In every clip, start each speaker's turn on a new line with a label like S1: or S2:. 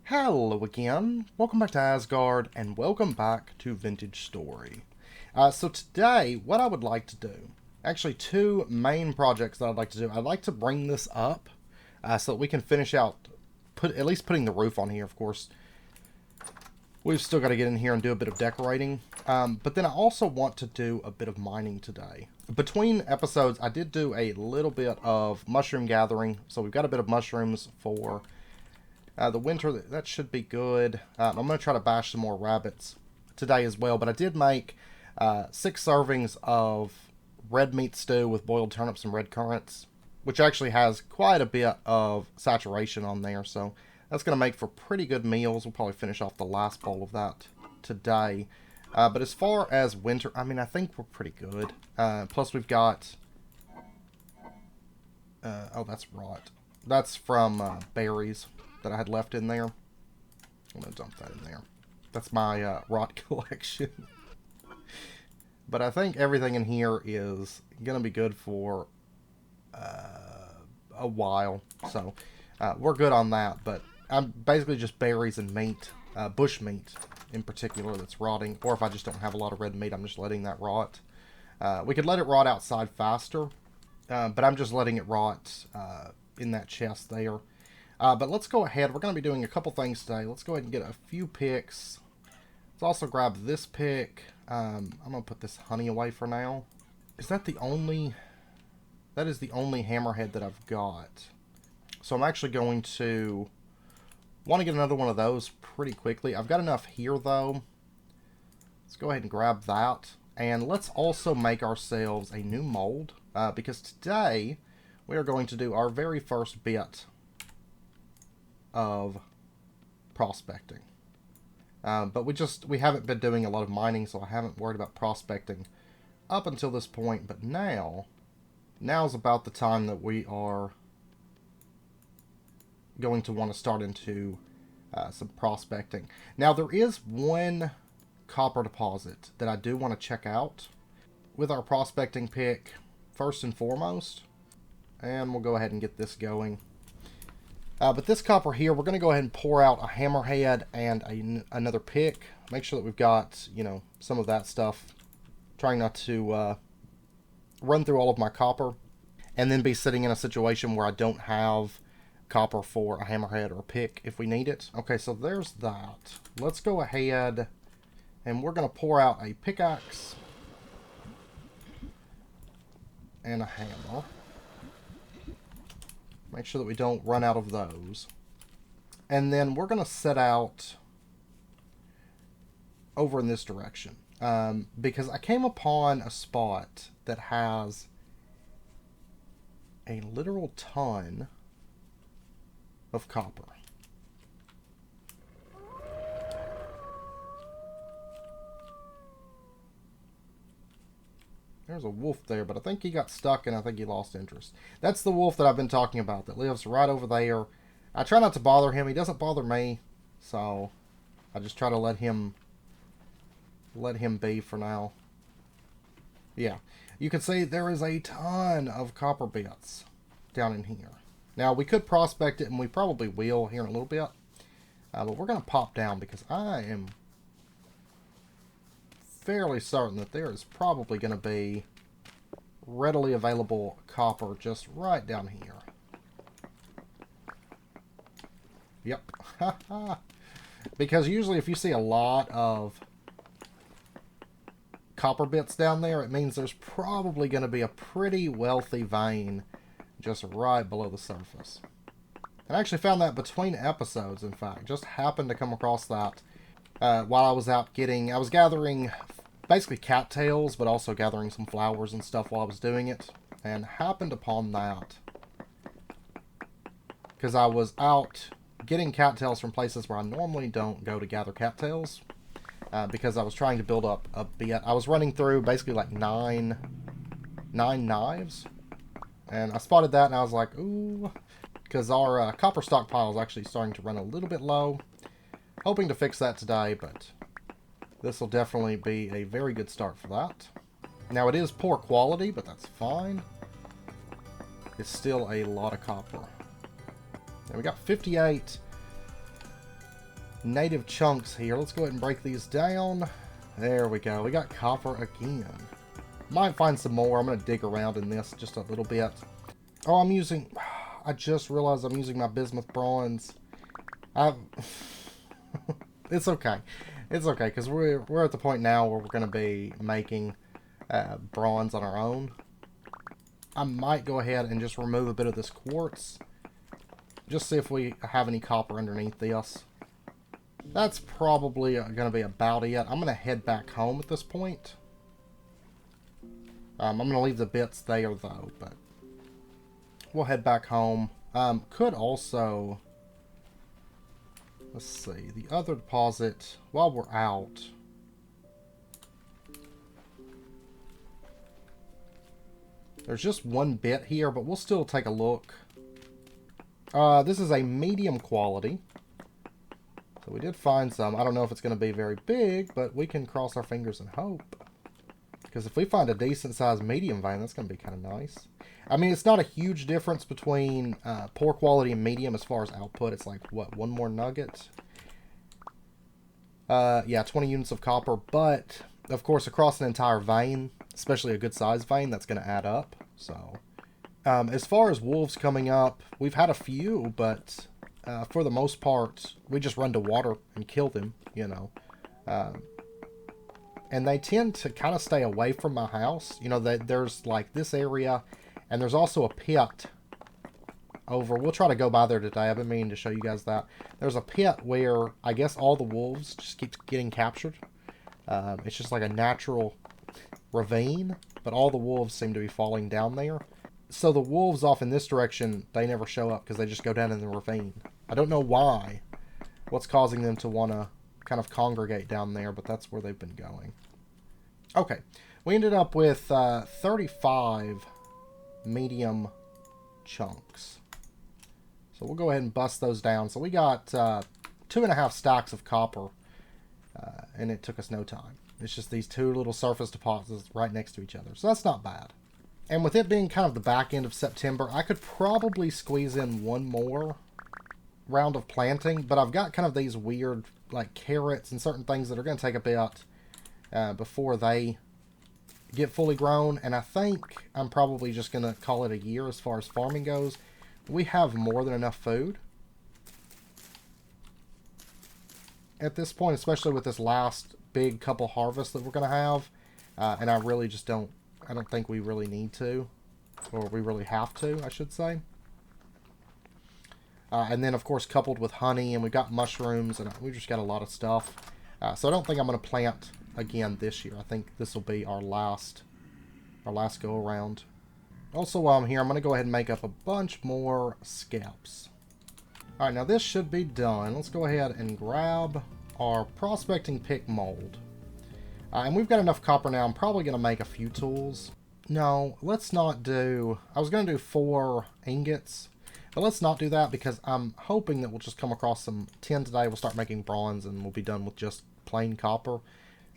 S1: Hello again, welcome back to Asgard, and welcome back to Vintage Story. So today, what I would like to do, actually two main projects that I'd like to do. I'd like to bring this up so that we can finish out, at least putting the roof on here, of course. We've still got to get in here and do a bit of decorating. But then I also want to do a bit of mining today. Between episodes, I did do a little bit of mushroom gathering, so we've got a bit of mushrooms for the winter. That should be good. I'm going to try to bash some more rabbits today as well. But I did make 6 servings of red meat stew with boiled turnips and red currants, which actually has quite a bit of saturation on there. So that's going to make for pretty good meals. We'll probably finish off the last bowl of that today. But as far as winter, I mean, I think we're pretty good. Plus we've got... oh, that's rot. That's from berries that I had left in there. I'm going to dump that in there. That's my rot collection. But I think everything in here is going to be good for a while. So we're good on that. But I'm basically just berries and meat, bush meat in particular, that's rotting. Or if I just don't have a lot of red meat, I'm just letting that rot. We could let it rot outside faster. But I'm just letting it rot in that chest there. But let's go ahead. We're going to be doing a couple things today. Let's go ahead and get a few picks. Let's also grab this pick. I'm going to put this honey away for now. Is that the only... That is the only hammerhead that I've got. So I'm actually going to want to get another one of those pretty quickly. I've got enough here, though. Let's go ahead and grab that. And let's also make ourselves a new mold. Because today we are going to do our very first bit of prospecting. But we haven't been doing a lot of mining, so I haven't worried about prospecting up until this point. But now's about the time that we are going to want to start into some prospecting. Now, there is one copper deposit that I do want to check out with our prospecting pick first and foremost. And we'll go ahead and get this going. But this copper here, we're going to go ahead and pour out a hammerhead and another pick. Make sure that we've got, some of that stuff. Trying not to run through all of my copper and then be sitting in a situation where I don't have copper for a hammerhead or a pick if we need it. Okay, so there's that. Let's go ahead and we're going to pour out a pickaxe and a hammer. Make sure that we don't run out of those. And then we're going to set out over in this direction. Because I came upon a spot that has a literal ton of copper. There's a wolf there, but I think he got stuck and I think he lost interest. That's the wolf that I've been talking about that lives right over there. I try not to bother him. He doesn't bother me, so I just try to let him be for now. Yeah, you can see there is a ton of copper bits down in here. Now, we could prospect it, and we probably will here in a little bit. But we're going to pop down because I am fairly certain that there is probably going to be readily available copper just right down here. Yep. Because usually if you see a lot of copper bits down there, it means there's probably going to be a pretty wealthy vein just right below the surface. I actually found that between episodes, in fact. Just happened to come across that while I was out I was gathering basically cattails, but also gathering some flowers and stuff while I was doing it. And happened upon that because I was out getting cattails from places where I normally don't go to gather cattails. Because I was trying to build up a bit. I was running through basically like nine knives. And I spotted that and I was like, ooh. Because our copper stockpile is actually starting to run a little bit low. Hoping to fix that today, but this will definitely be a very good start for that. Now, it is poor quality, but that's fine. It's still a lot of copper. And we got 58 native chunks here. Let's go ahead and break these down. There we go. We got copper again. Might find some more. I'm going to dig around in this just a little bit. Oh, I'm using... I just realized I'm using my bismuth bronze. It's okay. It's okay, because we're at the point now where we're going to be making bronze on our own. I might go ahead and just remove a bit of this quartz. Just see if we have any copper underneath this. That's probably going to be about it. I'm going to head back home at this point. I'm going to leave the bits there, though, but we'll head back home. Could also... Let's see. The other deposit, while we're out... There's just one bit here, but we'll still take a look. This is a medium quality. So we did find some. I don't know if it's going to be very big, but we can cross our fingers and hope. Because if we find a decent-sized medium vein, that's going to be kind of nice. I mean, it's not a huge difference between poor quality and medium as far as output. It's like, what, one more nugget? Yeah, 20 units of copper. But, of course, across an entire vein, especially a good-sized vein, that's going to add up. So, as far as wolves coming up, we've had a few, but for the most part, we just run to water and kill them, you know. And they tend to kind of stay away from my house. You know, there's like this area, and there's also a pit over. We'll try to go by there today. I've been meaning to show you guys that. There's a pit where I guess all the wolves just keep getting captured. It's just like a natural ravine, but all the wolves seem to be falling down there. So the wolves off in this direction, they never show up because they just go down in the ravine. I don't know why. What's causing them to want to kind of congregate down there, but that's where they've been going. Okay, we ended up with 35 medium chunks. So we'll go ahead and bust those down. So we got 2.5 stacks of copper, and it took us no time. It's just these two little surface deposits right next to each other. So that's not bad. And with it being kind of the back end of September, I could probably squeeze in one more round of planting, but I've got kind of these weird like carrots and certain things that are going to take a bit before they get fully grown, and I think I'm probably just going to call it a year as far as farming goes. We have more than enough food at this point, especially with this last big couple harvests that we're going to have, and I really just don't think we really need to, or we really have to, I should say. And then, of course, coupled with honey, and we've got mushrooms, and we've just got a lot of stuff. So I don't think I'm going to plant again this year. I think this will be our last go-around. Also, while I'm here, I'm going to go ahead and make up a bunch more scalps. Alright, now this should be done. Let's go ahead and grab our prospecting pick mold. And we've got enough copper now. I'm probably going to make a few tools. No, let's not do... I was going to do 4 ingots. But let's not do that because I'm hoping that we'll just come across some tin today. We'll start making bronze and we'll be done with just plain copper.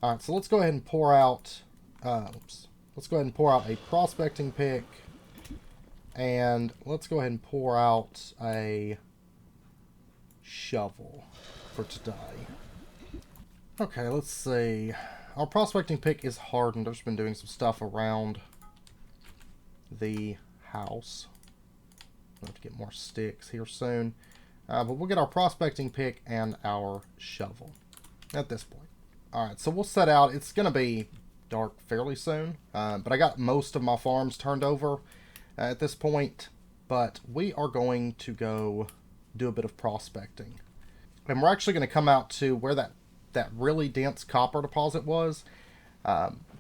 S1: Alright, so let's go ahead and pour out... Let's go ahead and pour out a prospecting pick. And let's go ahead and pour out a shovel for today. Okay, let's see. Our prospecting pick is hardened. I've just been doing some stuff around the house. We'll have to get more sticks here soon. But we'll get our prospecting pick and our shovel at this point. Alright, so we'll set out. It's going to be dark fairly soon. But I got most of my farms turned over at this point. But we are going to go do a bit of prospecting. And we're actually going to come out to where that really dense copper deposit was.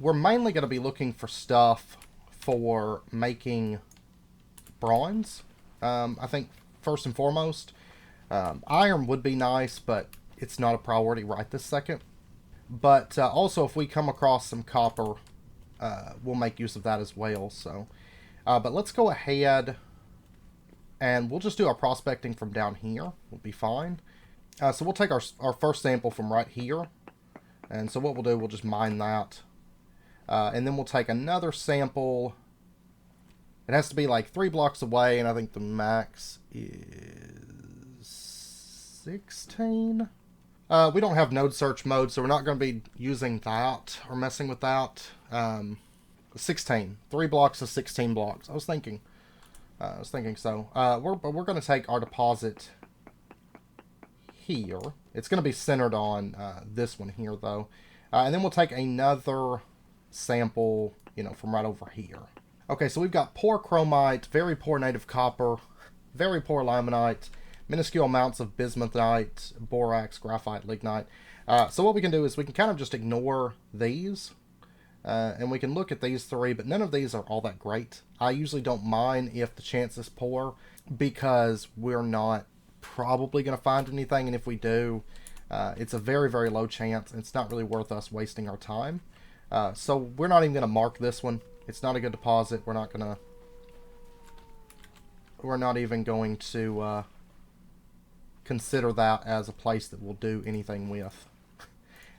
S1: We're mainly going to be looking for stuff for making bronze. I think first and foremost, iron would be nice, but it's not a priority right this second. But also, if we come across some copper, we'll make use of that as well. So, but let's go ahead and we'll just do our prospecting from down here. We'll be fine. So we'll take our first sample from right here. And so what we'll do, we'll just mine that. And then we'll take another sample. It has to be like 3 blocks away, and I think the max is 16. We don't have node search mode, so we're not going to be using that or messing with that. 16. 3 blocks of 16 blocks. I was thinking so. We're going to take our deposit here. It's going to be centered on this one here, though. And then we'll take another sample, from right over here. Okay, so we've got poor chromite, very poor native copper, very poor limonite, minuscule amounts of bismuthite, borax, graphite, lignite. So what we can do is we can kind of just ignore these, and we can look at these three, but none of these are all that great. I usually don't mind if the chance is poor, because we're not probably going to find anything, and if we do, it's a very, very low chance. It's not really worth us wasting our time. So we're not even going to mark this one. It's not a good deposit. We're not even going to consider that as a place that we'll do anything with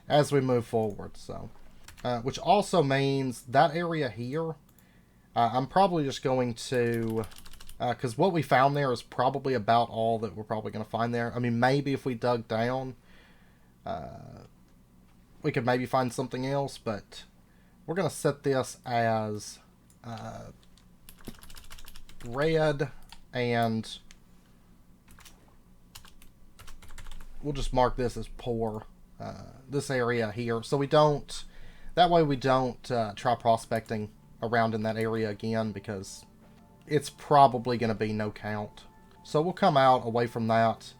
S1: as we move forward. So, which also means that area here, I'm probably just going to, because what we found there is probably about all that we're probably going to find there. I mean, maybe if we dug down, we could maybe find something else, but we're going to set this as red, and we'll just mark this as poor, this area here, so we don't, that way we don't try prospecting around in that area again, because it's probably going to be no count. So we'll come out away from that,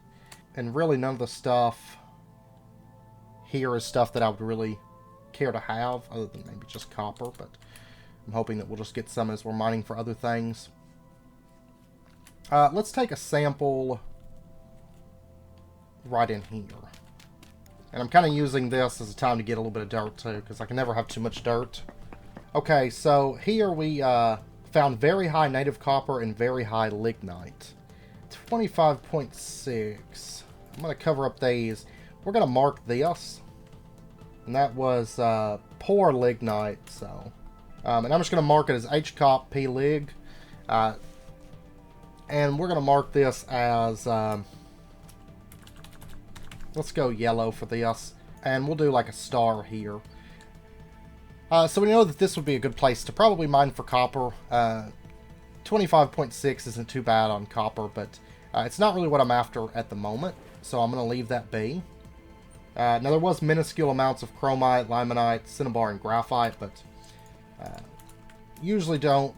S1: and really none of the stuff here is stuff that I would really care to have, other than maybe just copper, but I'm hoping that we'll just get some as we're mining for other things. Let's take a sample right in here. And I'm kind of using this as a time to get a little bit of dirt too, because I can never have too much dirt. Okay, so here we found very high native copper and very high lignite. 25.6. I'm going to cover up these. We're going to mark this. And that was poor lignite, so. And I'm just going to mark it as HCOP P Lig. And we're going to mark this as, let's go yellow for this. And we'll do like a star here. So we know that this would be a good place to probably mine for copper. 25.6 isn't too bad on copper, but it's not really what I'm after at the moment. So I'm going to leave that be. Now there was minuscule amounts of chromite, limonite, cinnabar, and graphite, but usually don't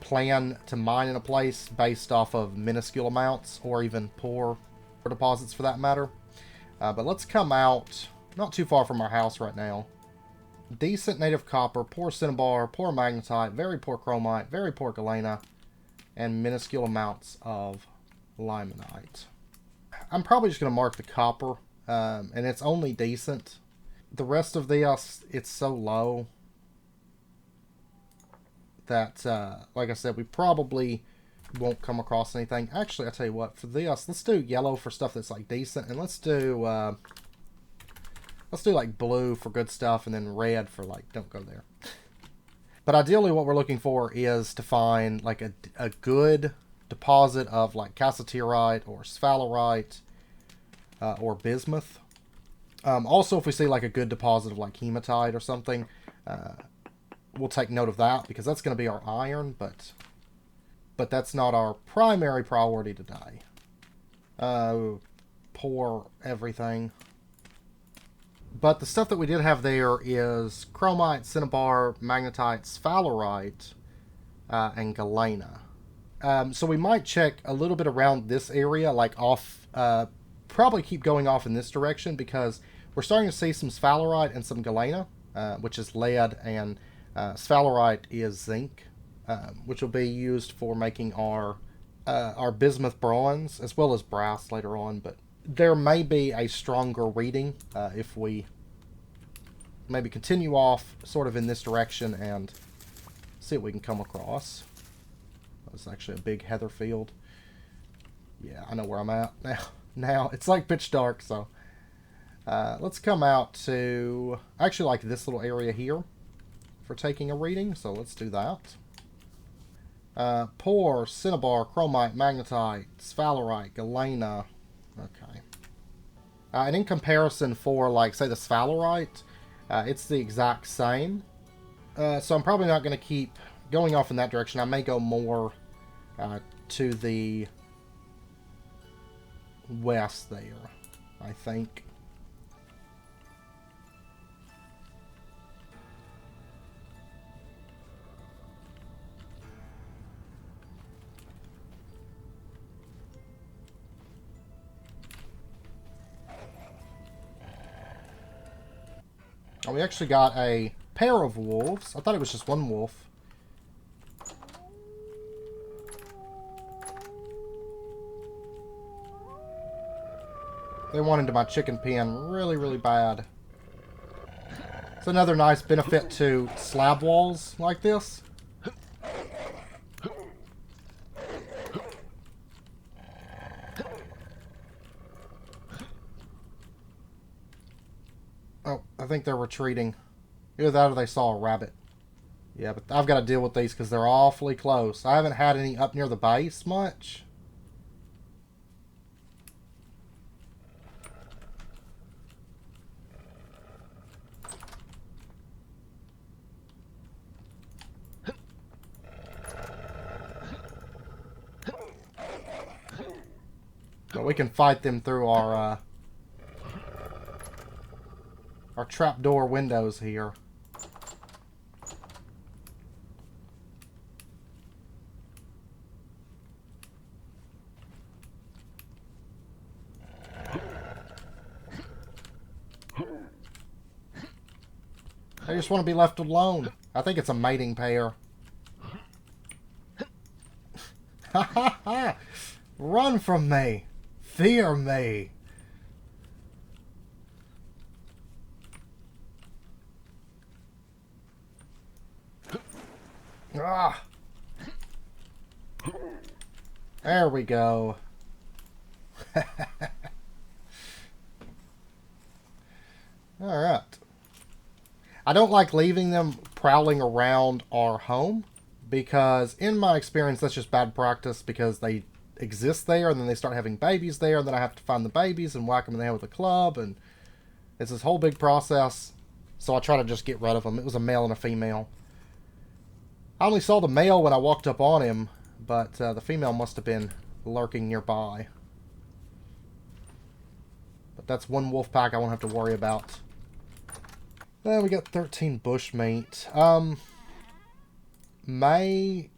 S1: plan to mine in a place based off of minuscule amounts, or even poor deposits for that matter. But let's come out not too far from our house right now. Decent native copper, poor cinnabar, poor magnetite, very poor chromite, very poor galena, and minuscule amounts of limonite. I'm probably just going to mark the copper. And it's only decent. The rest of this, it's so low that, like I said, we probably won't come across anything. Actually, I tell you what, for this, let's do yellow for stuff that's like decent, and let's do like blue for good stuff, and then red for like don't go there. But ideally, what we're looking for is to find like a good deposit of like cassiterite or sphalerite. Or bismuth. Also, if we see like a good deposit of like hematite or something, we'll take note of that, because that's going to be our iron, but that's not our primary priority today. Poor everything. But the stuff that we did have there is chromite, cinnabar, magnetite, sphalerite, and galena. So we might check a little bit around this area, like off... probably keep going off in this direction, because we're starting to see some sphalerite and some galena, which is lead, and sphalerite is zinc, which will be used for making our bismuth bronze, as well as brass later on. But there may be a stronger reading if we maybe continue off sort of in this direction and see what we can come across. It's actually a big heather field. Yeah, I know where I'm at now. It's like pitch dark, so let's come out to actually like this little area here for taking a reading, so let's do that. Poor cinnabar, chromite, magnetite, sphalerite, galena. Okay. And in comparison for, like, say, the sphalerite, it's the exact same. So I'm probably not going to keep going off in that direction. I may go more to the west there, I think. Oh, we actually got a pair of wolves. I thought it was just one wolf. They went into my chicken pen really, really bad. It's another nice benefit to slab walls like this. Oh, I think they're retreating. Either that or they saw a rabbit. Yeah, but I've got to deal with these because they're awfully close. I haven't had any up near the base much. But we can fight them through our trapdoor windows here. I just want to be left alone. I think it's a mating pair. Ha ha ha! Run from me! Fear me! Ah! There we go. Alright. I don't like leaving them prowling around our home because, in my experience, that's just bad practice because they exist there and then they start having babies there and then I have to find the babies and whack them in the head with a club and it's this whole big process. So I try to just get rid of them. It was a male and a female. I only saw the male when I walked up on him, but the female must have been lurking nearby. But that's one wolf pack I won't have to worry about. Then we got 13 bushmeat. May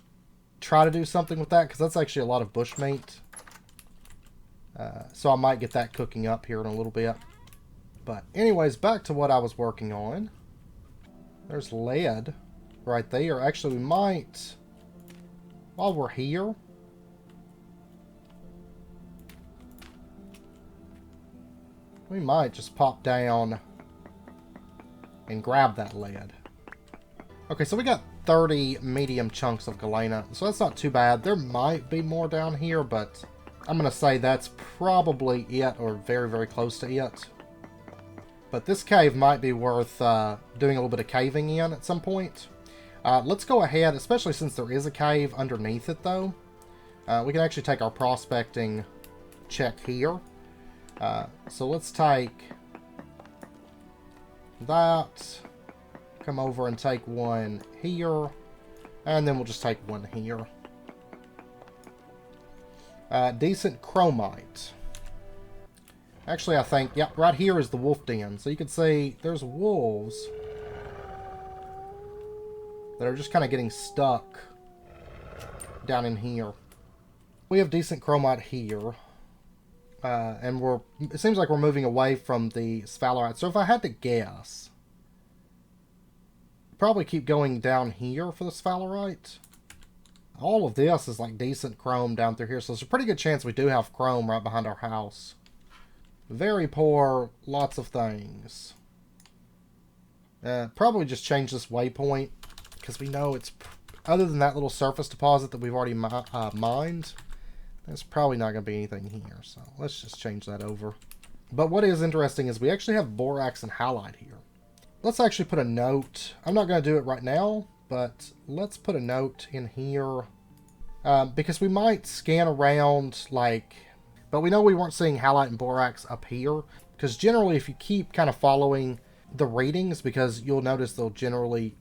S1: try to do something with that because that's actually a lot of bushmeat. So I might get that cooking up here in a little bit. But anyways, back to what I was working on. There's lead right there. Actually, we might, while we're here, we might just pop down and grab that lead. Okay, so we got 30 medium chunks of galena, so that's not too bad. There might be more down here, but I'm going to say that's probably it, or very, very close to it. But this cave might be worth doing a little bit of caving in at some point. Let's go ahead, especially since there is a cave underneath it, though. We can actually take our prospecting check here. So let's take that, come over and take one here, and then we'll just take one here. Decent chromite. Actually, I think, yep, right here is the wolf den. So you can see there's wolves that are just kind of getting stuck down in here. We have decent chromite here. And it seems like we're moving away from the sphalerite. So if I had to guess, probably keep going down here for the sphalerite. All of this is like decent chrome down through here. So there's a pretty good chance we do have chrome right behind our house. Very poor, lots of things. Probably just change this waypoint because we know it's, other than that little surface deposit that we've already mined, there's probably not going to be anything here. So let's just change that over. But what is interesting is we actually have borax and halite here. Let's actually put a note. I'm not going to do it right now, but let's put a note in here because we might scan around like But we know we weren't seeing halite and borax up here, because generally if you keep kind of following the readings, because you'll notice they'll generally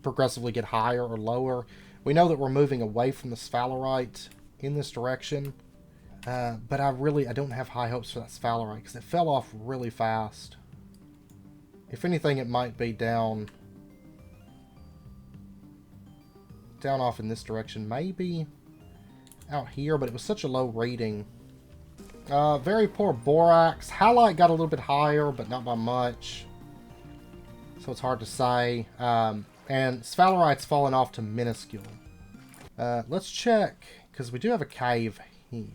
S1: progressively get higher or lower. We know that we're moving away from the sphalerite in this direction. But I don't have high hopes for that sphalerite, because it fell off really fast. If anything, it might be down off in this direction. Maybe out here, but it was such a low reading. Very poor borax. Halite got a little bit higher, but not by much. So it's hard to say. And sphalerite's fallen off to minuscule. Let's check, because we do have a cave here.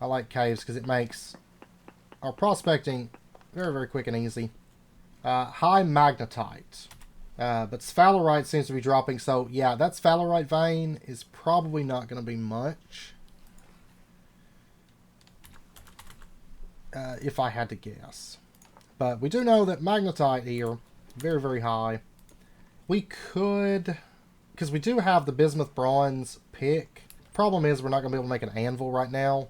S1: I like caves because it makes our prospecting very, very quick and easy. High magnetite. But sphalerite seems to be dropping, so yeah, that sphalerite vein is probably not going to be much. If I had to guess. But we do know that magnetite here, very, very high. We could, because we do have the bismuth bronze pick. Problem is we're not going to be able to make an anvil right now.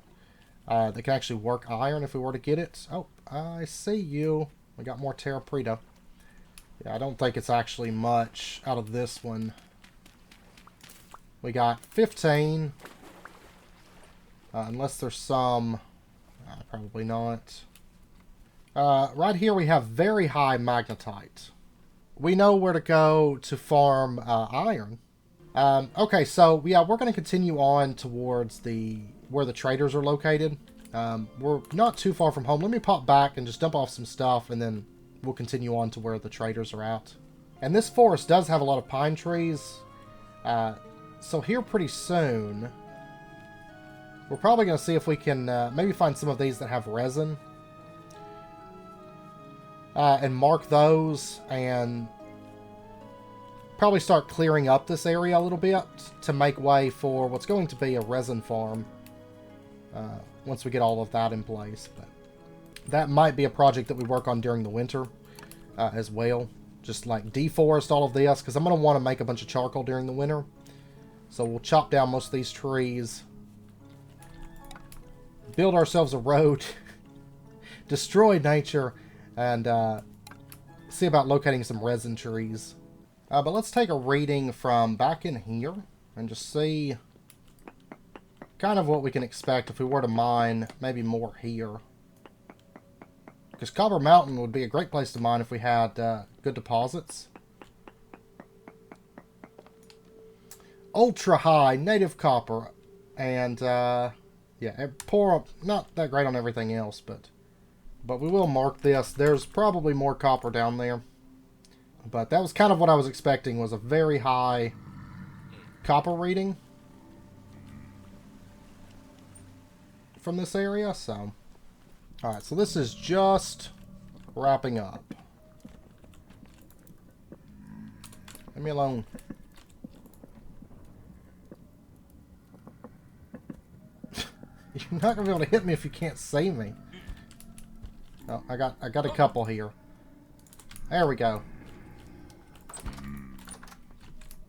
S1: That can actually work iron if we were to get it. Oh, I see you. We got more terra preta. Yeah, I don't think it's actually much out of this one. We got 15. Unless there's some... probably not. Right here we have very high magnetite. We know where to go to farm iron. Okay, so yeah, we're going to continue on towards where the traders are located. We're not too far from home. Let me pop back and just dump off some stuff, and then we'll continue on to where the traders are at. And this forest does have a lot of pine trees. So here pretty soon, we're probably going to see if we can maybe find some of these that have resin. And mark those, and probably start clearing up this area a little bit to make way for what's going to be a resin farm once we get all of that in place. But that might be a project that we work on during the winter as well. Just like deforest all of this, because I'm going to want to make a bunch of charcoal during the winter. So we'll chop down most of these trees, build ourselves a road, destroy nature, and see about locating some resin trees. But let's take a reading from back in here and just see kind of what we can expect if we were to mine maybe more here. Because Copper Mountain would be a great place to mine if we had good deposits. Ultra high native copper, and yeah, poor, not that great on everything else, but we will mark this. There's probably more copper down there. But that was kind of what I was expecting, was a very high copper reading from this area. So, alright, so this is just wrapping up. Leave me alone. You're not going to be able to hit me if you can't see me. Oh, I got a couple here. There we go.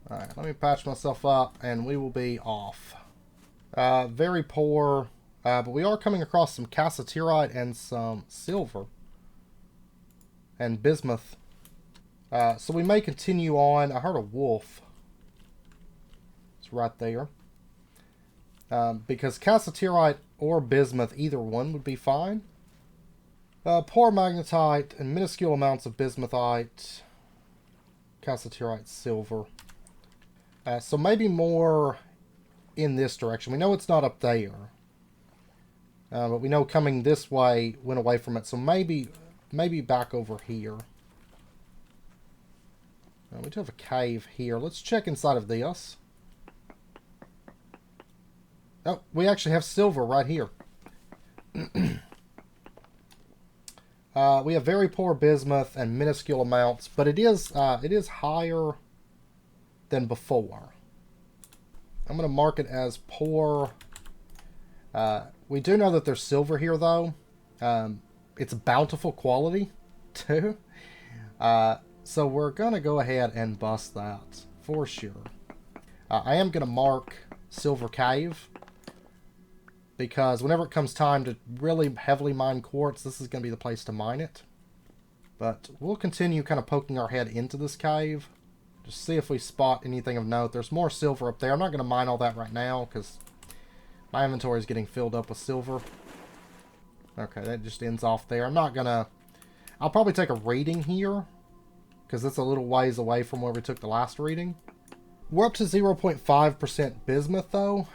S1: Alright, let me patch myself up and we will be off. Very poor, but we are coming across some cassiterite and some silver. And bismuth. So we may continue on. I heard a wolf. It's right there. Because cassiterite or bismuth, either one would be fine. Poor magnetite and minuscule amounts of bismuthite, cassiterite, silver. So maybe more in this direction. We know it's not up there. But we know coming this way went away from it. So maybe back over here. We do have a cave here. Let's check inside of this. Oh, we actually have silver right here. We have very poor bismuth and minuscule amounts, but it is higher than before. I'm going to mark it as poor. We do know that there's silver here, though. It's bountiful quality, too. So we're going to go ahead and bust that for sure. I am going to mark Silver Cave because whenever it comes time to really heavily mine quartz, this is going to be the place to mine it. But we'll continue kind of poking our head into this cave. Just see if we spot anything of note. There's more silver up there. I'm not going to mine all that right now because my inventory is getting filled up with silver. Okay, that just ends off there. I'm not going to... I'll probably take a reading here because it's a little ways away from where we took the last reading. We're up to 0.5% bismuth though,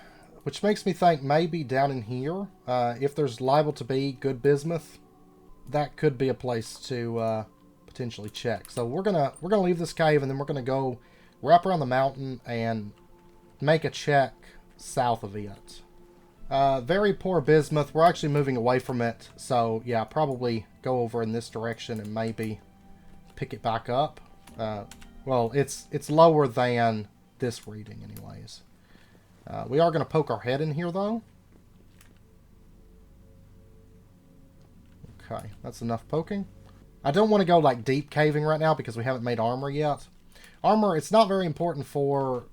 S1: which makes me think maybe down in here, if there's liable to be good bismuth, that could be a place to potentially check. So we're gonna leave this cave and then we're gonna go wrap around the mountain and make a check south of it. Very poor bismuth. We're actually moving away from it, so yeah, probably go over in this direction and maybe pick it back up. Well, it's lower than this reading anyways. We are going to poke our head in here though. Okay, that's enough poking. I don't want to go like deep caving right now because we haven't made armor yet. Armor, it's not very important for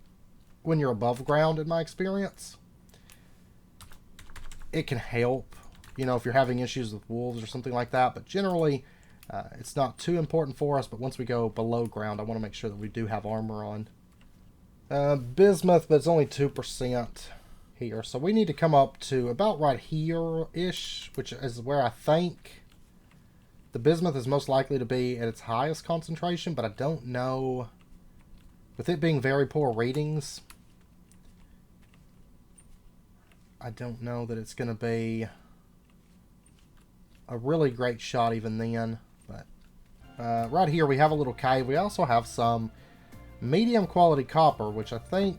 S1: when you're above ground in my experience. It can help, you know, if you're having issues with wolves or something like that, but generally it's not too important for us. But once we go below ground, I want to make sure that we do have armor on. Bismuth, but it's only 2% here, so we need to come up to about right here-ish, which is where I think the bismuth is most likely to be at its highest concentration, but I don't know. With it being very poor readings, I don't know that it's going to be a really great shot even then. But right here we have a little cave. We also have some medium quality copper, which I think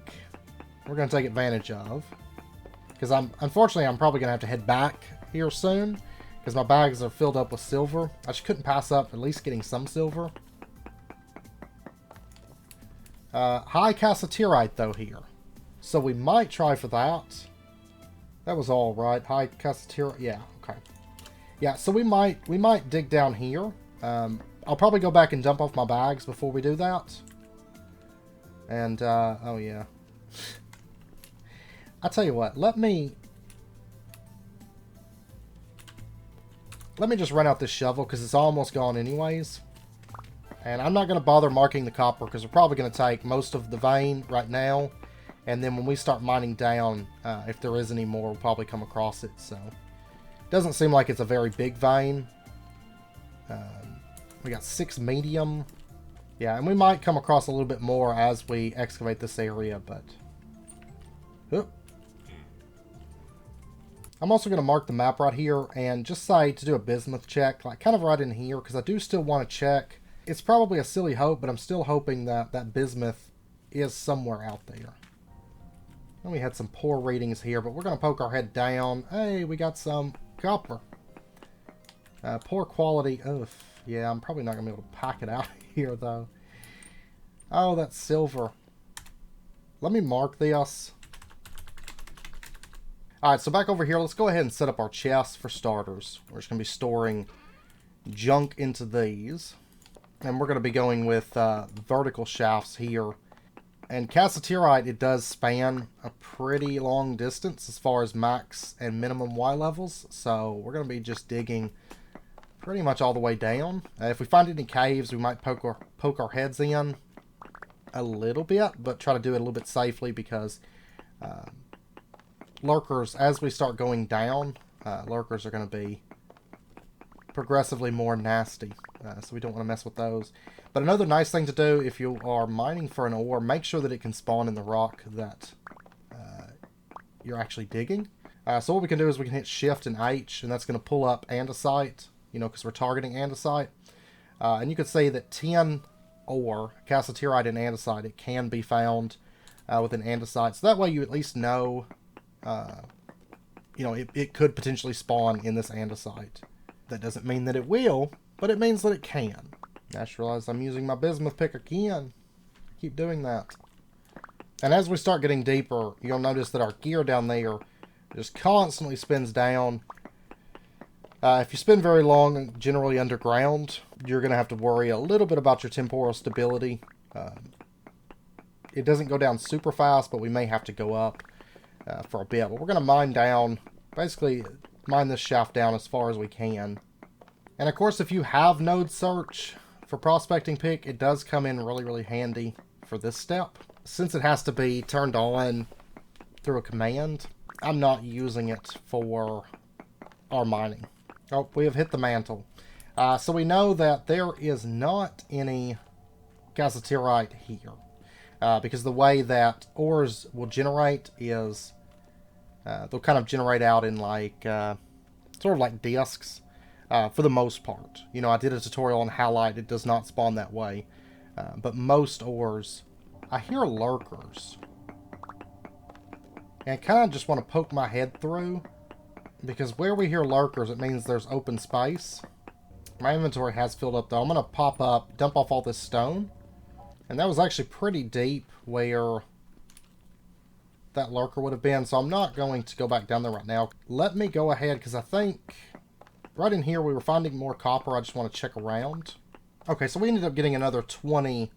S1: we're going to take advantage of. Because unfortunately I'm probably going to have to head back here soon. Because my bags are filled up with silver. I just couldn't pass up at least getting some silver. High cassiterite though here. So we might try for that. That was all right. High cassiterite. Yeah, okay. Yeah, so we might dig down here. I'll probably go back and dump off my bags before we do that. And, oh yeah. I'll tell you what, let me just run out this shovel, because it's almost gone anyways. And I'm not going to bother marking the copper, because we're probably going to take most of the vein right now. And then when we start mining down, if there is any more, we'll probably come across it. So, it doesn't seem like it's a very big vein. We got 6 medium. Yeah, and we might come across a little bit more as we excavate this area, but... Oop. I'm also going to mark the map right here and just say to do a bismuth check, like kind of right in here, because I do still want to check. It's probably a silly hope, but I'm still hoping that that bismuth is somewhere out there. And we had some poor readings here, but we're going to poke our head down. Hey, we got some copper. Poor quality. Ugh. Yeah, I'm probably not going to be able to pack it out here, though. Oh, that's silver. Let me mark this. Alright, so back over here, let's go ahead and set up our chests for starters. We're just going to be storing junk into these. And we're going to be going with vertical shafts here. And cassiterite, it does span a pretty long distance as far as max and minimum Y levels. So we're going to be just digging pretty much all the way down. If we find any caves, we might poke our heads in a little bit, but try to do it a little bit safely because lurkers, as we start going down, lurkers are going to be progressively more nasty. So we don't want to mess with those. But another nice thing to do if you are mining for an ore, make sure that it can spawn in the rock that you're actually digging. So what we can do is we can hit Shift and H, and that's going to pull up andesite, you know, because we're targeting andesite. And you can see that 10 ore, cassiterite and andesite, it can be found within andesite. So that way you at least know, you know, it could potentially spawn in this andesite. That doesn't mean that it will, but it means that it can. I just realized I'm using my bismuth pick again. Keep doing that. And as we start getting deeper, you'll notice that our gear down there just constantly spins down. If you spin very long, generally underground, you're going to have to worry a little bit about your temporal stability. It doesn't go down super fast, but we may have to go up for a bit. But we're going to mine down basically mine this shaft down as far as we can. And of course, if you have node search for prospecting pick, it does come in really, really handy for this step. Since it has to be turned on through a command, I'm not using it for our mining. Oh, we have hit the mantle. So we know that there is not any cassiterite here. Because the way that ores will generate is they'll kind of generate out in like sort of like discs for the most part. You know, I did a tutorial on halite. It does not spawn that way. But most ores, I hear lurkers. And I kind of just want to poke my head through, because where we hear lurkers, it means there's open space. My inventory has filled up though. I'm going to pop up, dump off all this stone. And that was actually pretty deep where that lurker would have been, so I'm not going to go back down there right now. Let me go ahead, because I think right in here we were finding more copper. I just want to check around. Okay, so we ended up getting another 20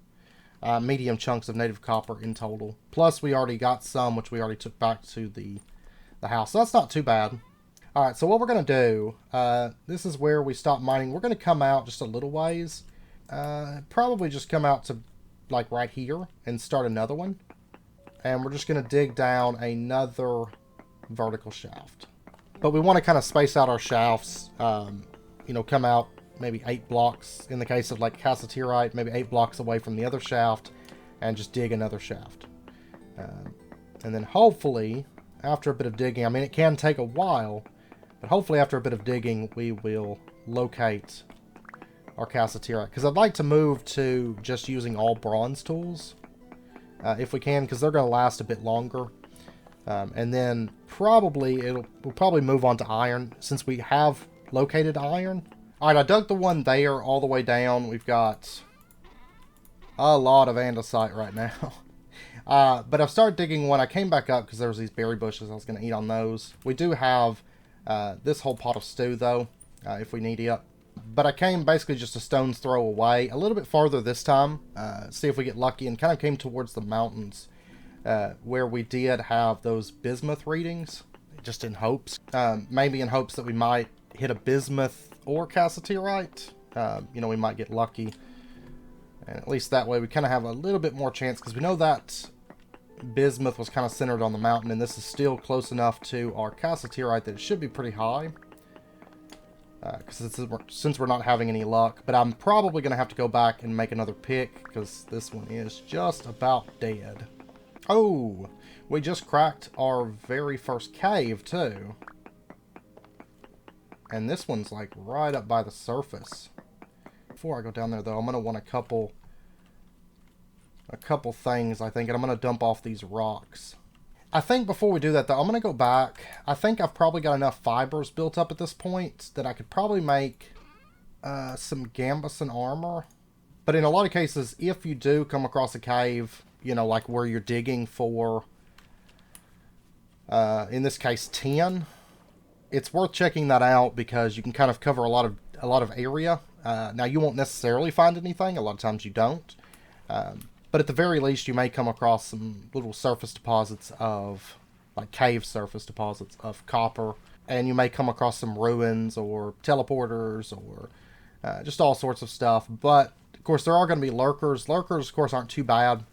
S1: medium chunks of native copper in total. Plus we already got some, which we already took back to the house. So that's not too bad. Alright, so what we're going to do, this is where we stop mining. We're going to come out just a little ways. Probably just come out to like right here and start another one. And we're just going to dig down another vertical shaft. But we want to kind of space out our shafts, you know, come out maybe 8 blocks in the case of like cassiterite, maybe 8 blocks away from the other shaft, and just dig another shaft. And then hopefully, after a bit of digging, I mean it can take a while, but hopefully after a bit of digging we will locate our cassiterite. Because I'd like to move to just using all bronze tools, if we can, because they're going to last a bit longer. And then probably we'll probably move on to iron, since we have located iron. Alright, I dug the one there all the way down. We've got a lot of andesite right now. But I've started digging one. I came back up because there was these berry bushes. I was going to eat on those. We do have this whole pot of stew, though, if we need it. But I came basically just a stone's throw away, a little bit farther this time, see if we get lucky, and kind of came towards the mountains, where we did have those bismuth readings, just in hopes. Maybe in hopes that we might hit a bismuth or cassiterite. You know, we might get lucky. And at least that way we kind of have a little bit more chance, because we know that bismuth was kind of centered on the mountain, and this is still close enough to our cassiterite that it should be pretty high. Because since we're not having any luck. But I'm probably going to have to go back and make another pick, because this one is just about dead. Oh, we just cracked our very first cave, too. And this one's like right up by the surface. Before I go down there, though, I'm going to want a couple things, I think. And I'm going to dump off these rocks. I think before we do that, though, I'm going to go back. I think I've probably got enough fibers built up at this point that I could probably make some gambeson armor. But in a lot of cases, if you do come across a cave, you know, like where you're digging for, in this case, tin, it's worth checking that out, because you can kind of cover a lot of area. Now, you won't necessarily find anything. A lot of times you don't. But at the very least, you may come across some little surface deposits of, like cave surface deposits of copper. And you may come across some ruins or teleporters or just all sorts of stuff. But, of course, there are going to be lurkers. Lurkers, of course, aren't too bad.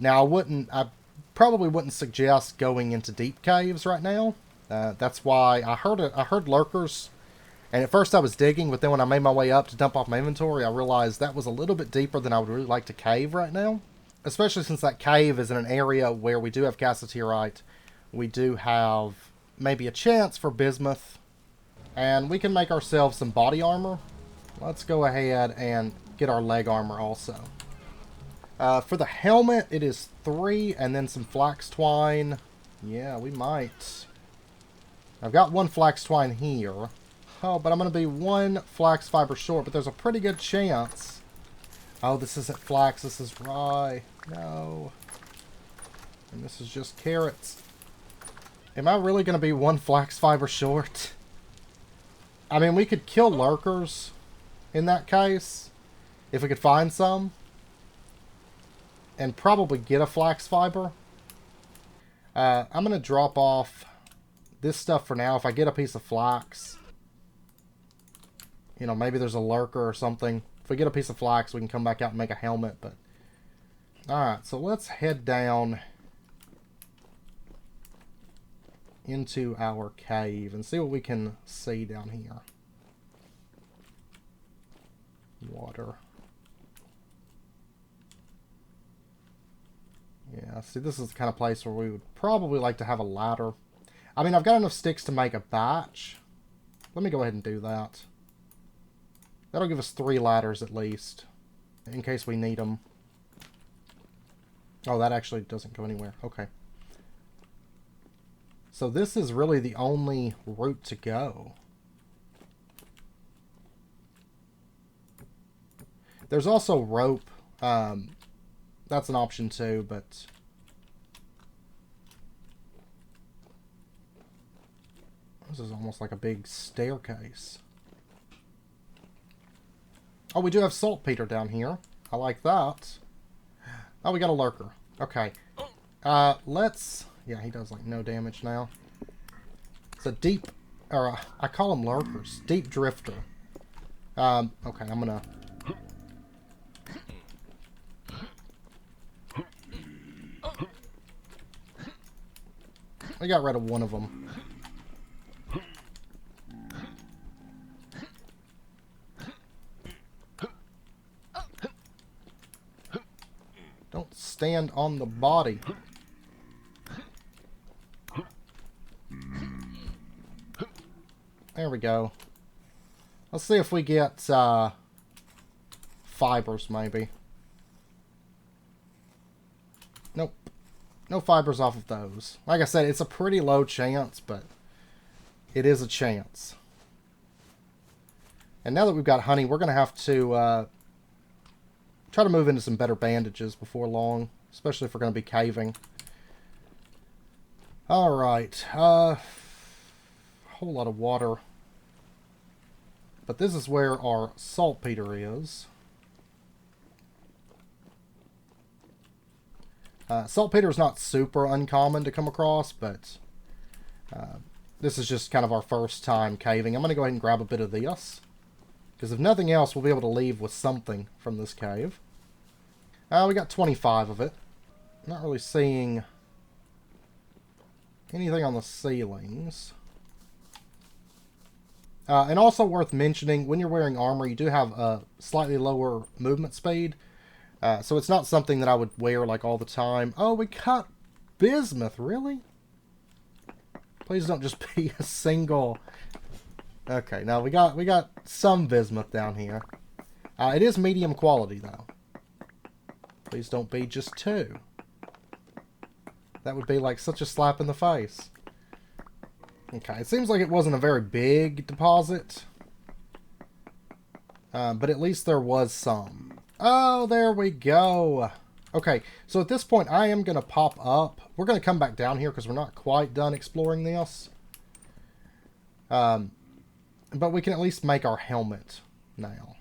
S1: Now, I probably wouldn't suggest going into deep caves right now. That's why I heard lurkers. And at first I was digging, but then when I made my way up to dump off my inventory, I realized that was a little bit deeper than I would really like to cave right now. Especially since that cave is in an area where we do have cassiterite. We do have maybe a chance for bismuth. And we can make ourselves some body armor. Let's go ahead and get our leg armor also. For the helmet, it is 3 and then some flax twine. Yeah, we might. I've got 1 flax twine here. Oh, but I'm going to be 1 flax fiber short, but there's a pretty good chance. Oh, this isn't flax, this is rye. No. And this is just carrots. Am I really going to be 1 flax fiber short? I mean, we could kill lurkers in that case, if we could find some. And probably get a flax fiber. I'm going to drop off this stuff for now. If I get a piece of flax, you know, maybe there's a lurker or something. If we get a piece of flax, we can come back out and make a helmet. But alright, so let's head down into our cave and see what we can see down here. Water. Yeah, see, this is the kind of place where we would probably like to have a ladder. I mean, I've got enough sticks to make a batch. Let me go ahead and do that. That'll give us 3 ladders at least, in case we need them. Oh, that actually doesn't go anywhere. Okay. So this is really the only route to go. There's also rope. That's an option too, but this is almost like a big staircase. Oh, we do have saltpeter down here. I like that. Oh, we got a lurker. Okay. Let's... Yeah, he does like no damage now. It's a deep... Or, I call them lurkers. Deep drifter. Okay, I'm gonna... We got rid of one of them. Don't stand on the body. There we go. Let's see if we get fibers, maybe. Nope. No fibers off of those. Like I said, it's a pretty low chance, but it is a chance. And now that we've got honey, we're going to have to try to move into some better bandages before long, especially if we're going to be caving. Alright. A whole lot of water. But this is where our saltpeter is. Saltpeter is not super uncommon to come across, but this is just kind of our first time caving. I'm going to go ahead and grab a bit of this, because if nothing else, we'll be able to leave with something from this cave. We got 25 of it. Not really seeing anything on the ceilings. And also worth mentioning, when you're wearing armor, you do have a slightly lower movement speed. So it's not something that I would wear like all the time. Oh, we got bismuth, really? Please don't just be a single. Okay, now we got some bismuth down here. It is medium quality though. Please don't be just 2. That would be like such a slap in the face. Okay, it seems like it wasn't a very big deposit. But at least there was some. Oh, there we go. Okay, so at this point, I am going to pop up. We're going to come back down here because we're not quite done exploring this. But we can at least make our helmet now.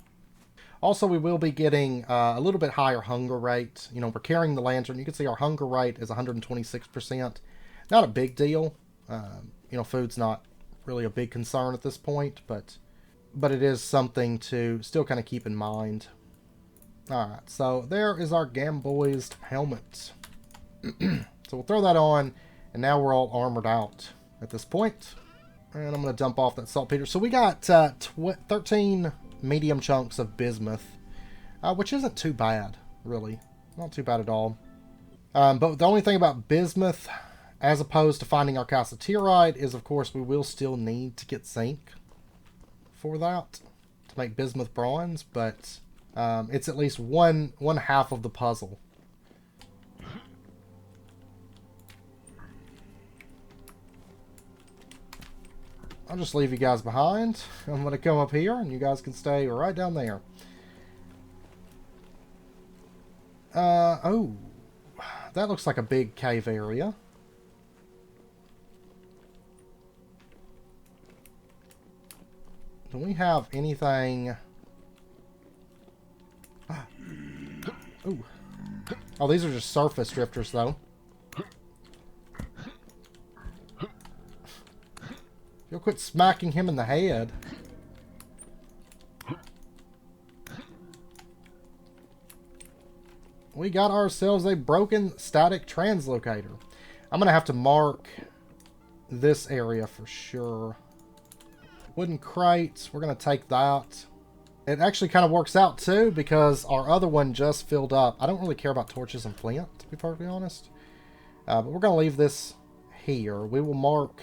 S1: Also, we will be getting a little bit higher hunger rate. You know, we're carrying the lantern. You can see our hunger rate is 126%. Not a big deal. You know, food's not really a big concern at this point, but it is something to still kind of keep in mind. Alright, so there is our Gamboy's helmet. So we'll throw that on, and now we're all armored out at this point. And I'm going to dump off that saltpeter. So we got 13 medium chunks of bismuth, which isn't too bad, really. Not too bad at all. But the only thing about bismuth, as opposed to finding our calciterite, is of course we will still need to get zinc for that to make bismuth bronze, but it's at least one half of the puzzle. I'll just leave you guys behind. I'm going to come up here, and you guys can stay right down there. Oh, that looks like a big cave area. Do we have anything? Ooh. Oh, these are just surface drifters, though. You'll quit smacking him in the head. We got ourselves a broken static translocator. I'm going to have to mark this area for sure. Wooden crates, we're going to take that. It actually kind of works out too because our other one just filled up. I don't really care about torches and flint, to be perfectly honest. But we're going to leave this here. We will mark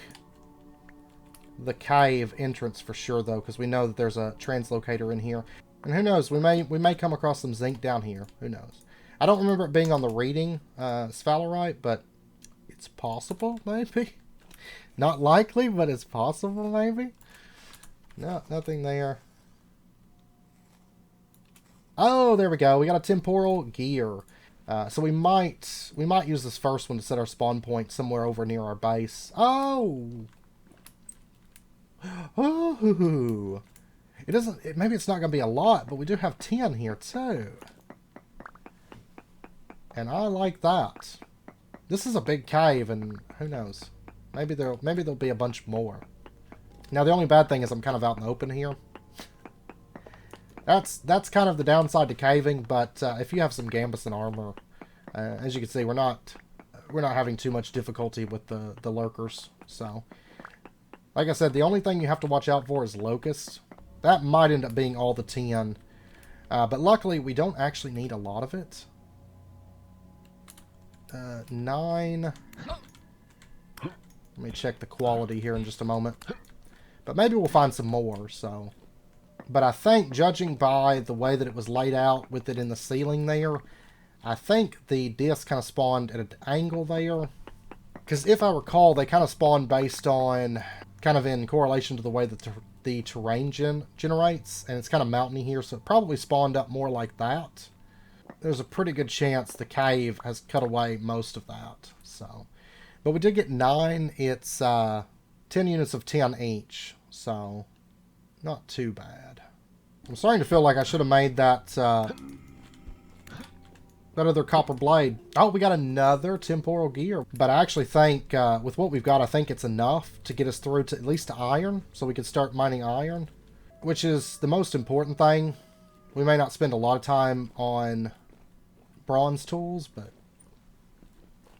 S1: the cave entrance for sure though, because we know that there's a translocator in here. And who knows, we may come across some zinc down here. Who knows? I don't remember it being on the reading sphalerite, but it's possible, maybe. Not likely, but it's possible, maybe. No, nothing there. Oh, there we go. We got a temporal gear. So we might use this first one to set our spawn point somewhere over near our base. Oh! Oh! It doesn't. Maybe it's not going to be a lot, but we do have 10 here too. And I like that. This is a big cave, and who knows? Maybe there'll be a bunch more. Now the only bad thing is I'm kind of out in the open here. That's kind of the downside to caving, but if you have some Gambuson armor, as you can see, we're not having too much difficulty with the lurkers. So, like I said, the only thing you have to watch out for is locusts. That might end up being all the 10, but luckily we don't actually need a lot of it. 9. Let me check the quality here in just a moment. But maybe we'll find some more, so. But I think, judging by the way that it was laid out with it in the ceiling there, I think the disc kind of spawned at an angle there. Because if I recall, they kind of spawned based on, kind of in correlation to the way that the terrain generates. And it's kind of mountainy here, so it probably spawned up more like that. There's a pretty good chance the cave has cut away most of that, so. But we did get 9. It's 10 units of 10 each, so not too bad. I'm starting to feel like I should have made that that other copper blade. Oh, we got another temporal gear. But I actually think, with what we've got, I think it's enough to get us through to at least to iron, so we can start mining iron, which is the most important thing. We may not spend a lot of time on bronze tools, but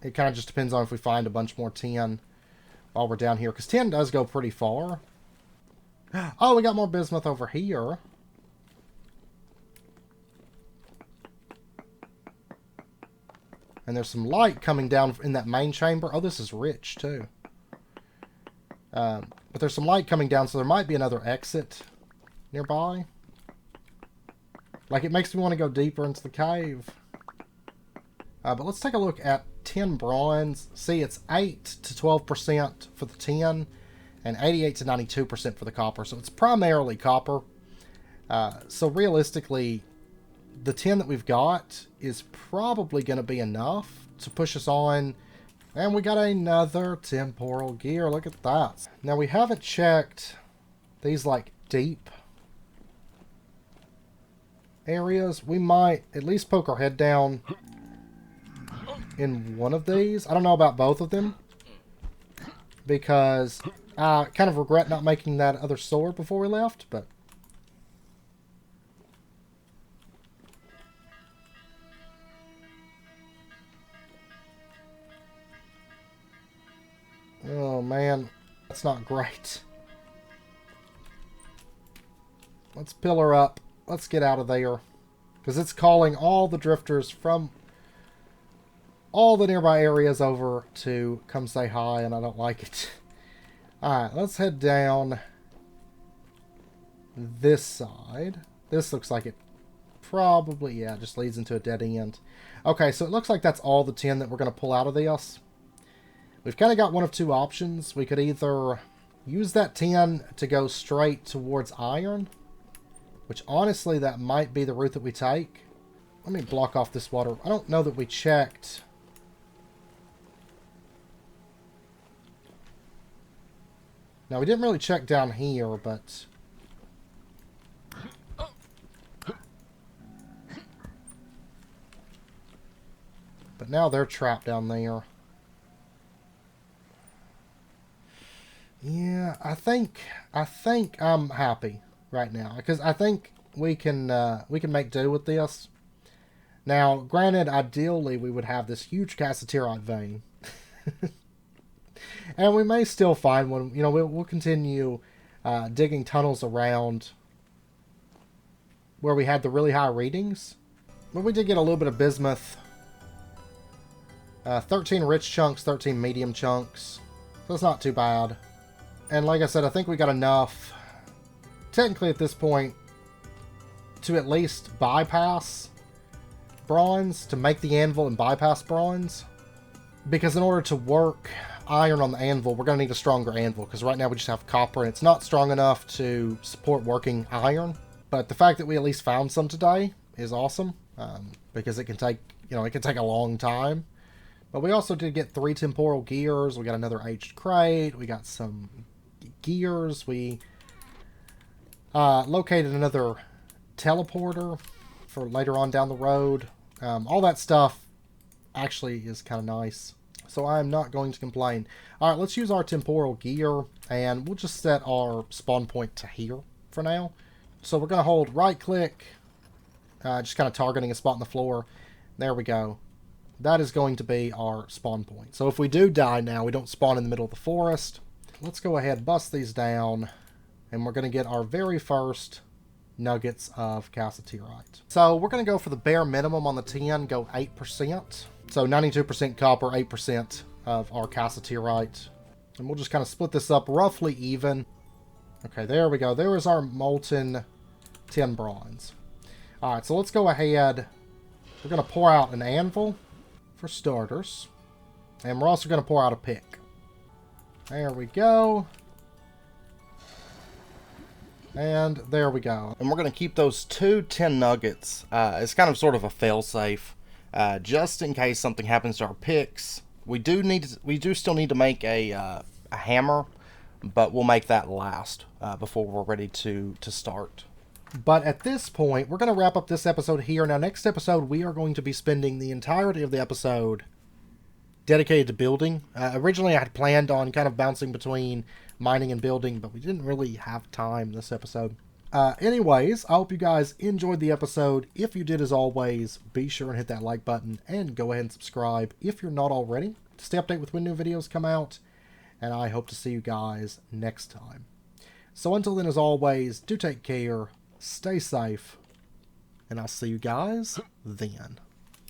S1: it kind of just depends on if we find a bunch more 10 while we're down here, because 10 does go pretty far. Oh, we got more bismuth over here. And there's some light coming down in that main chamber. Oh, this is rich too. But there's some light coming down, so there might be another exit nearby. Like, it makes me want to go deeper into the cave. But let's take a look at 10 bronze. See, it's 8 to 12% for the 10 and 88 to 92% for the copper. So it's primarily copper. So realistically, the 10 that we've got is probably going to be enough to push us on. And we got another temporal gear. Look at that. Now, we haven't checked these, like, deep areas. We might at least poke our head down in one of these. I don't know about both of them, because I kind of regret not making that other sword before we left, but oh man, that's not great. Let's pillar up. Let's get out of there, because it's calling all the drifters from all the nearby areas over to come say hi, and I don't like it. Alright, let's head down this side. This looks like it probably, yeah, just leads into a dead end. Okay, so it looks like that's all the 10 that we're going to pull out of this. We've kind of got one of two options. We could either use that 10 to go straight towards iron, which honestly, that might be the route that we take. Let me block off this water. I don't know that we checked. Now, we didn't really check down here, but now they're trapped down there. Yeah, I think I'm happy right now because I think we can make do with this. Now, granted, ideally we would have this huge cassiterite vein, and we may still find one. You know, we'll continue digging tunnels around where we had the really high readings, but we did get a little bit of bismuth. 13 rich chunks, 13 medium chunks, so it's not too bad. And like I said, I think we got enough, technically at this point, to at least bypass bronze, to make the anvil and bypass bronze. Because in order to work iron on the anvil, we're going to need a stronger anvil, because right now we just have copper, and it's not strong enough to support working iron. But the fact that we at least found some today is awesome, because it can take, it can take a long time. But we also did get 3 temporal gears, we got another aged crate, we got some gears, we located another teleporter for later on down the road. All that stuff actually is kind of nice, so I'm not going to complain. Alright, let's use our temporal gear, and we'll just set our spawn point to here for now. So we're going to hold right click, just kind of targeting a spot on the floor. There we go. That is going to be our spawn point. So if we do die now, we don't spawn in the middle of the forest. Let's go ahead and bust these down, and we're going to get our very first nuggets of cassiterite. So we're going to go for the bare minimum on the 10, go 8%. So 92% copper, 8% of our cassiterite. And we'll just kind of split this up roughly even. Okay, there we go. There is our molten tin bronze. Alright, so let's go ahead. We're going to pour out an anvil for starters. And we're also going to pour out a pick. There we go. And there we go. And we're going to keep those 2 tin nuggets as kind of sort of a fail-safe. Just in case something happens to our picks. We do still need to make a hammer, but we'll make that last before we're ready to start. But at this point, we're going to wrap up this episode here. Now, next episode, we are going to be spending the entirety of the episode dedicated to building. Originally, I had planned on kind of bouncing between mining and building, but we didn't really have time this episode. Anyways, I hope you guys enjoyed the episode. If you did, as always, be sure and hit that like button and go ahead and subscribe if you're not already to stay updated with when new videos come out. And I hope to see you guys next time. So until then, as always, do take care, stay safe, and I'll see you guys then.